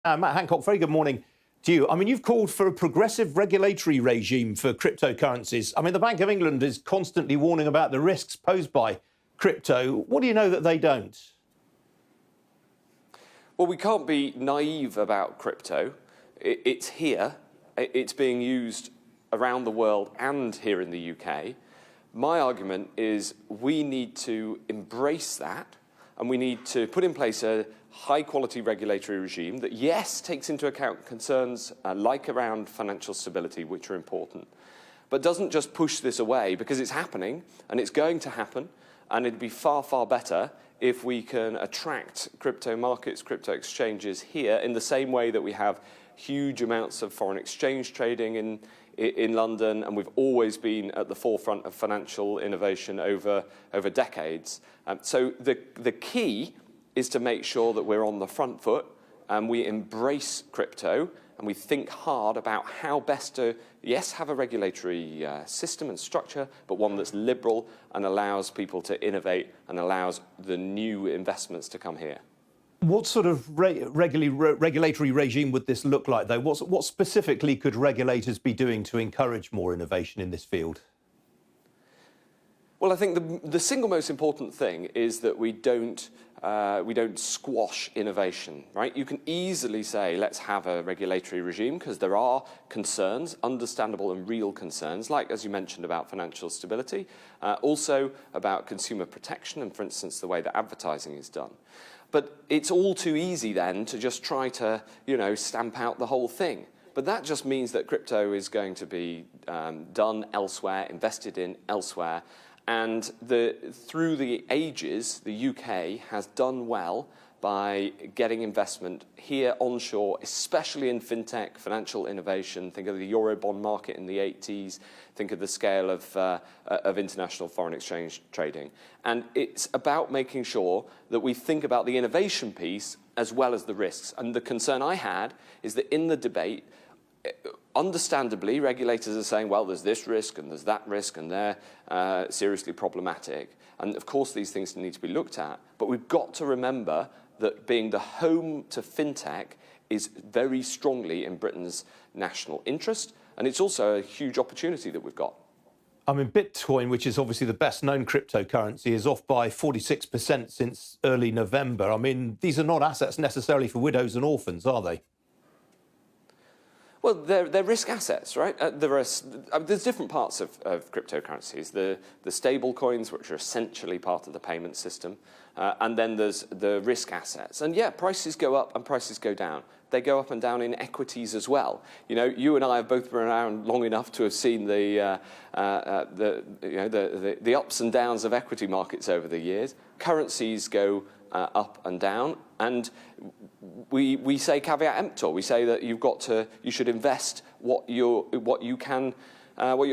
Matt Hancock, very good morning to you. I mean, you've called for a progressive regulatory regime for cryptocurrencies. I mean, the Bank of England is constantly warning about the risks posed by crypto. What do you know that they don't? Well, we can't be naive about crypto. It's here. It's being used around the world and here in the UK. My argument is we need to embrace that, and we need to put in place a high-quality regulatory regime that, yes, takes into account concerns like around financial stability, which are important, but doesn't just push this away, because it's happening and it's going to happen, and it'd be far, far better if we can attract crypto markets, crypto exchanges here in the same way that we have huge amounts of foreign exchange trading in London, and we've always been at the forefront of financial innovation over decades. So the key is to make sure that we're on the front foot and we embrace crypto and we think hard about how best to, yes, have a regulatory system and structure, but one that's liberal and allows people to innovate and allows the new investments to come here. What sort of regulatory regime would this look like, though? What specifically could regulators be doing to encourage more innovation in this field? Well, I think the single most important thing is that we don't squash innovation, right? You can easily say, let's have a regulatory regime, because there are concerns, understandable and real concerns, like, as you mentioned, about financial stability, also about consumer protection and, for instance, the way that advertising is done. But it's all too easy then to just try to, stamp out the whole thing. But that just means that crypto is going to be done elsewhere, invested in elsewhere. And through the ages, the UK has done well by getting investment here onshore, especially in fintech, financial innovation. Think of the Eurobond market in the 80s. Think of the scale of international foreign exchange trading. And it's about making sure that we think about the innovation piece as well as the risks. And the concern I had is that in the debate, understandably, regulators are saying, well, there's this risk and there's that risk and they're seriously problematic. And of course, these things need to be looked at. But we've got to remember that being the home to fintech is very strongly in Britain's national interest. And it's also a huge opportunity that we've got. I mean, Bitcoin, which is obviously the best known cryptocurrency, is off by 46% since early November. I mean, these are not assets necessarily for widows and orphans, are they? Well, they're risk assets, right? There's different parts of cryptocurrencies. The stable coins, which are essentially part of the payment system, and then there's the risk assets. And yeah, prices go up and prices go down. They go up and down in equities as well. You and I have both been around long enough to have seen the ups and downs of equity markets over the years. Currencies go up and down, and we say caveat emptor. We say that you should invest what you're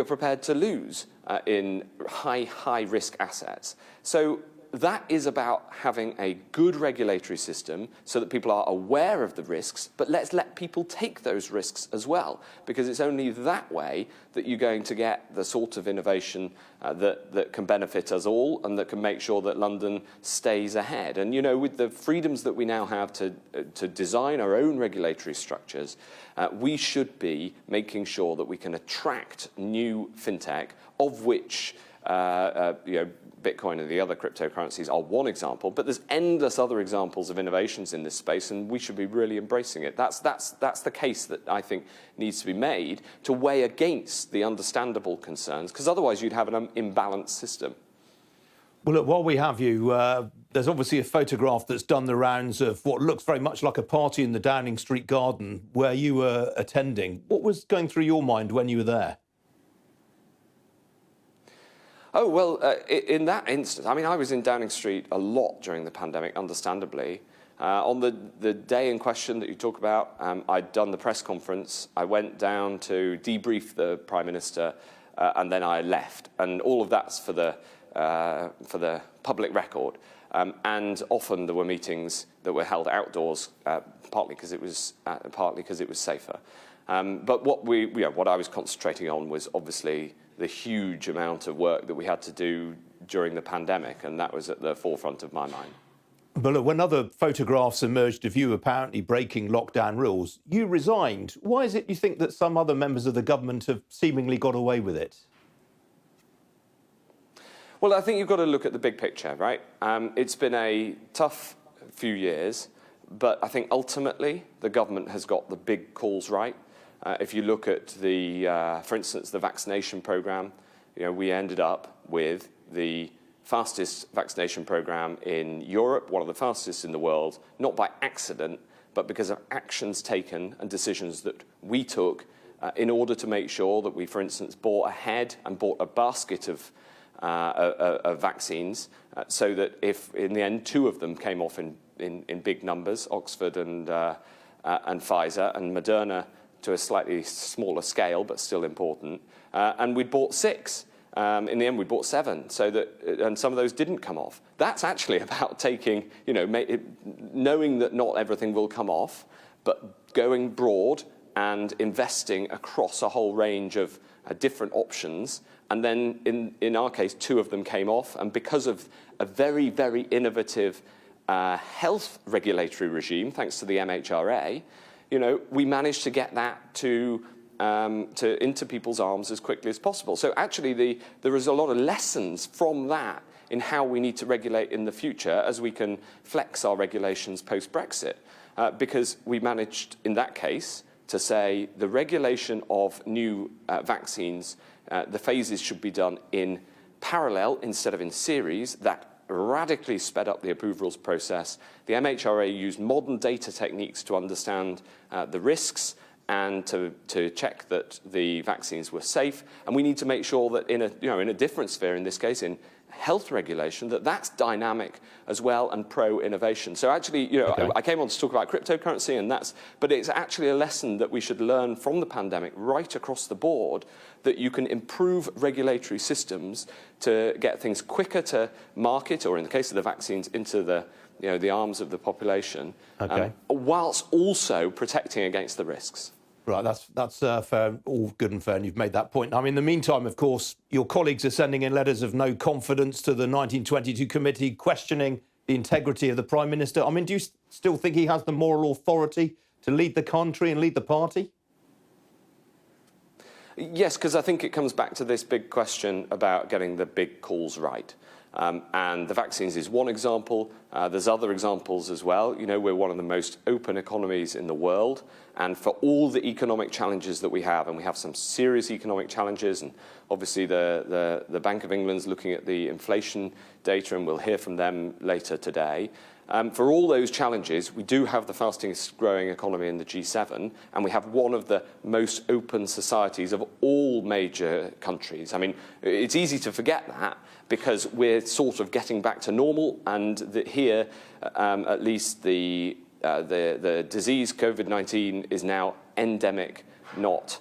prepared to lose in high risk assets. So that is about having a good regulatory system so that people are aware of the risks, but let's let people take those risks as well, because it's only that way that you're going to get the sort of innovation that can benefit us all and that can make sure that London stays ahead. And, with the freedoms that we now have to design our own regulatory structures, we should be making sure that we can attract new fintech, of which Bitcoin and the other cryptocurrencies are one example, but there's endless other examples of innovations in this space, and we should be really embracing it. That's the case that I think needs to be made to weigh against the understandable concerns, because otherwise you'd have an imbalanced system. Well, look, while we have you, there's obviously a photograph that's done the rounds of what looks very much like a party in the Downing Street garden where you were attending. What was going through your mind when you were there? Oh, well, in that instance, I mean, I was in Downing Street a lot during the pandemic, understandably. On the day in question that you talk about, I'd done the press conference. I went down to debrief the Prime Minister, and then I left. And all of that's for the public record. And often there were meetings that were held outdoors, partly because it was safer. But what I was concentrating on was obviously the huge amount of work that we had to do during the pandemic, and that was at the forefront of my mind. But look, when other photographs emerged of you apparently breaking lockdown rules, you resigned. Why is it you think that some other members of the government have seemingly got away with it? Well, I think you've got to look at the big picture, right? It's been a tough few years, but I think ultimately the government has got the big calls right. If you look at for instance, the vaccination programme, we ended up with the fastest vaccination programme in Europe, one of the fastest in the world, not by accident, but because of actions taken and decisions that we took in order to make sure that we, for instance, bought ahead and bought a basket of vaccines, so that if in the end 2 of them came off in big numbers, Oxford and Pfizer, and Moderna to a slightly smaller scale but still important, and we bought 6. In the end, we bought 7, and some of those didn't come off. That's actually about taking, knowing that not everything will come off, but going broad and investing across a whole range of different options. And then, in our case, 2 of them came off, and because of a very, very innovative health regulatory regime, thanks to the MHRA, we managed to get that into people's arms as quickly as possible. So actually, there is a lot of lessons from that in how we need to regulate in the future as we can flex our regulations post-Brexit. Because we managed, in that case, to say the regulation of new vaccines, the phases should be done in parallel instead of in series. That radically sped up the approvals process. The MHRA used modern data techniques to understand the risks and to check that the vaccines were safe. And we need to make sure that in a different sphere, in this case, in health regulation, that's dynamic as well and pro-innovation. So actually, Okay. I came on to talk about cryptocurrency, but it's actually a lesson that we should learn from the pandemic right across the board, that you can improve regulatory systems to get things quicker to market, or in the case of the vaccines, into the arms of the population, Okay. whilst also protecting against the risks. Right, that's fair, all good and fair, and you've made that point. In the meantime, of course, your colleagues are sending in letters of no confidence to the 1922 committee, questioning the integrity of the Prime Minister. Do you still think he has the moral authority to lead the country and lead the party? Yes, because I think it comes back to this big question about getting the big calls right. And the vaccines is one example. There's other examples as well. We're one of the most open economies in the world. And for all the economic challenges that we have, and we have some serious economic challenges, and obviously the Bank of England's looking at the inflation data, and we'll hear from them later today. For all those challenges, we do have the fastest growing economy in the G7, and we have one of the most open societies of all major countries. It's easy to forget that because we're sort of getting back to normal, and here, at least the disease COVID-19 is now endemic, not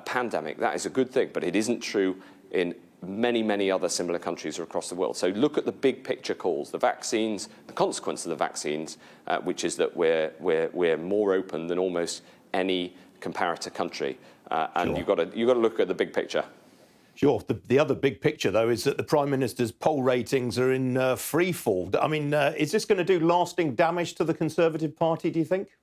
pandemic. That is a good thing, but it isn't true in many, many other similar countries across the world. So look at the big picture calls, the vaccines, the consequence of the vaccines, which is that we're more open than almost any comparator country. And Sure. you've got to look at the big picture. Sure. The other big picture, though, is that the Prime Minister's poll ratings are in free fall. Is this going to do lasting damage to the Conservative Party, do you think?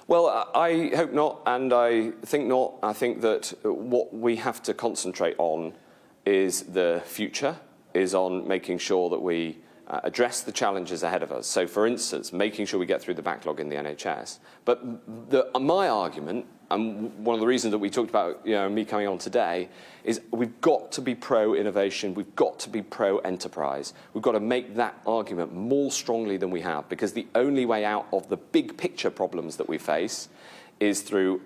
Well, I hope not, and I think not. I think that what we have to concentrate on is the future, is on making sure that we address the challenges ahead of us. So, for instance, making sure we get through the backlog in the NHS. But my argument, and one of the reasons that we talked about, me coming on today, is we've got to be pro-innovation, we've got to be pro-enterprise. We've got to make that argument more strongly than we have, because the only way out of the big picture problems that we face is through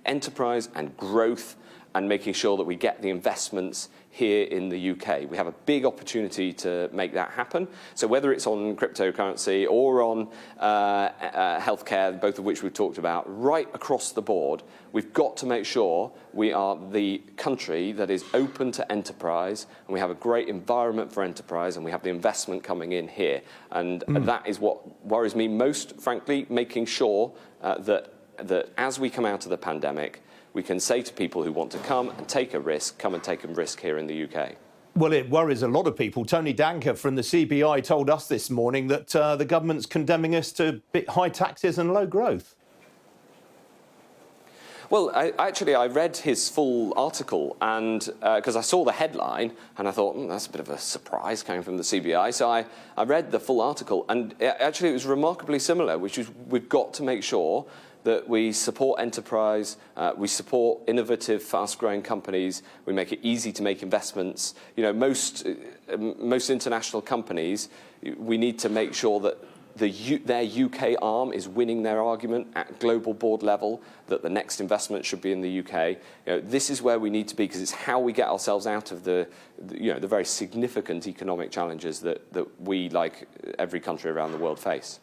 enterprise and growth, and making sure that we get the investments here in the UK. We have a big opportunity to make that happen. So whether it's on cryptocurrency or on healthcare, both of which we've talked about, right across the board, we've got to make sure we are the country that is open to enterprise, and we have a great environment for enterprise, and we have the investment coming in here. And that is what worries me most, frankly, making sure that as we come out of the pandemic, we can say to people who want to come and take a risk, come and take a risk here in the UK. Well, it worries a lot of people. Tony Danker from the CBI told us this morning that the government's condemning us to high taxes and low growth. Well, I read his full article, and because I saw the headline, and I thought, that's a bit of a surprise coming from the CBI. So I read the full article, and it was remarkably similar, which is we've got to make sure that we support enterprise, we support innovative, fast-growing companies, we make it easy to make investments. You know, most international companies, we need to make sure that their UK arm is winning their argument at global board level that the next investment should be in the UK. You know, this is where we need to be, because it's how we get ourselves out of the very significant economic challenges that we, like every country around the world, face.